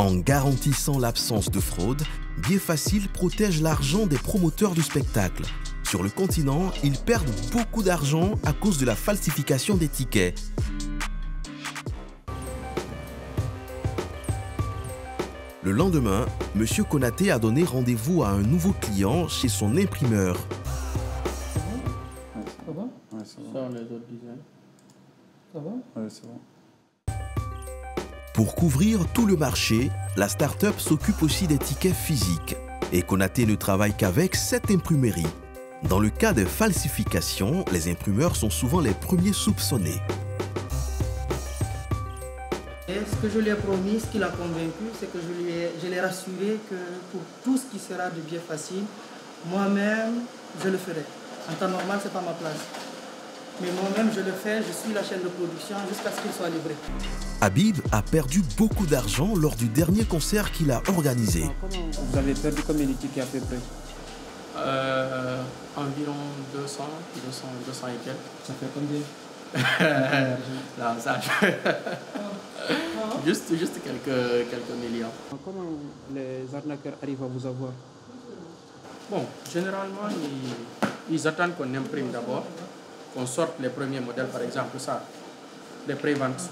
En garantissant l'absence de fraude, Biefacile protège l'argent des promoteurs du spectacle. Sur le continent, ils perdent beaucoup d'argent à cause de la falsification des tickets. Le lendemain, M. Konaté a donné rendez-vous à un nouveau client chez son imprimeur. Ça va? Ouais, ça va. Les autres designs. Ça va? Ouais, c'est bon. Pour couvrir tout le marché, la start-up s'occupe aussi des tickets physiques. Et Konaté ne travaille qu'avec 7 imprimeries. Dans le cas de falsification, les imprimeurs sont souvent les premiers soupçonnés. Et ce que je lui ai promis, ce qu'il a convaincu, c'est que je l'ai rassuré que pour tout ce qui sera de Biefacile, moi-même, je le ferai. En temps normal, ce n'est pas ma place. Mais moi-même, je le fais, je suis la chaîne de production jusqu'à ce qu'il soit livré. Habib a perdu beaucoup d'argent lors du dernier concert qu'il a organisé. Vous avez perdu combien de tickets à peu près? Environ 200 et quelques. Ça fait combien? Là, ça, juste quelques millions. Comment les arnaqueurs arrivent à vous avoir? Bon, généralement, ils attendent qu'on imprime d'abord, qu'on sorte les premiers modèles, par exemple ça, les pré-ventes.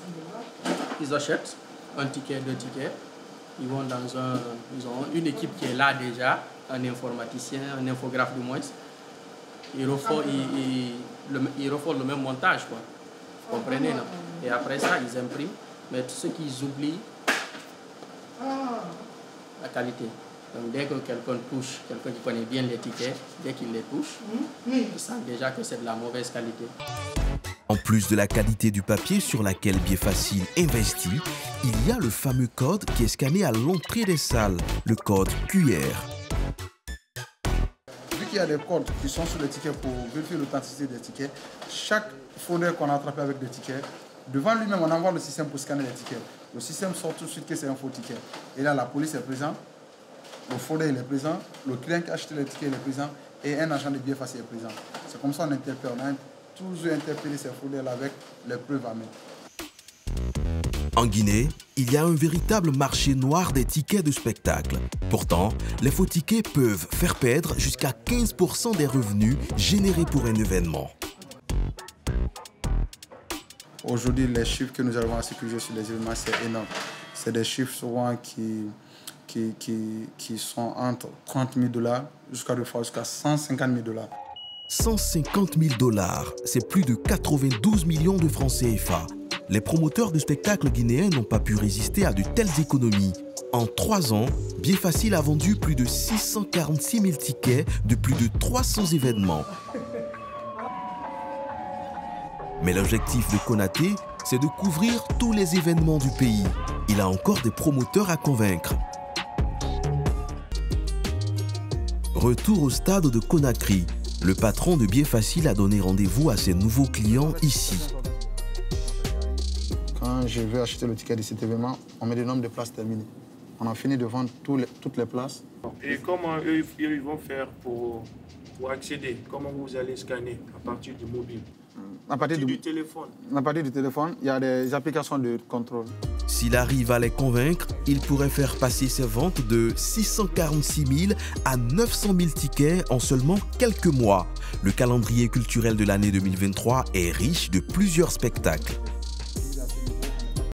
Ils achètent un ticket, 2 tickets, ils vont ils ont une équipe qui est là déjà, un informaticien, un infographe du moins. Ils refont le même montage, quoi. Vous comprenez, non? Et après ça, ils impriment, mais ce qu'ils oublient, la qualité. Donc dès que quelqu'un touche, quelqu'un qui connaît bien les tickets, dès qu'il les touche, il sent déjà que c'est de la mauvaise qualité. En plus de la qualité du papier sur laquelle Biefacile investit, il y a le fameux code qui est scanné à l'entrée des salles, le code QR. Vu qu'il y a des codes qui sont sur les tickets pour vérifier l'authenticité des tickets, chaque fraudeur qu'on a attrapé avec des tickets, devant lui-même, on envoie le système pour scanner les tickets. Le système sort tout de suite que c'est un faux ticket. Et là, la police est présente, le fraudeur il est présent, le client qui a acheté le ticket il est présent et un agent de Biefacile est présent. C'est comme ça qu'on interpelle. On a toujours interpellé ces fraudeurs avec les preuves à main. En Guinée, il y a un véritable marché noir des tickets de spectacle. Pourtant, les faux tickets peuvent faire perdre jusqu'à 15% des revenus générés pour un événement. Aujourd'hui, les chiffres que nous arrivons à sécuriser sur les événements, c'est énorme. C'est des chiffres souvent qui sont entre 30 000 $ jusqu'à 150 000 $. 150 000 $, c'est plus de 92 millions de francs CFA. Les promoteurs de spectacles guinéens n'ont pas pu résister à de telles économies. En 3 ans, Biefacile a vendu plus de 646 000 tickets de plus de 300 événements. Mais l'objectif de Konaté, c'est de couvrir tous les événements du pays. Il a encore des promoteurs à convaincre. Retour au stade de Conakry. Le patron de Biefacile a donné rendez-vous à ses nouveaux clients ici. Quand je veux acheter le ticket de cet événement, on met le nombre de places terminées. On a fini de vendre toutes les places. Et comment eux, ils vont faire pour accéder? Comment vous allez scanner à partir du mobile? À partir du téléphone. À partir du téléphone, il y a des applications de contrôle. S'il arrive à les convaincre, il pourrait faire passer ses ventes de 646 000 à 900 000 tickets en seulement quelques mois. Le calendrier culturel de l'année 2023 est riche de plusieurs spectacles.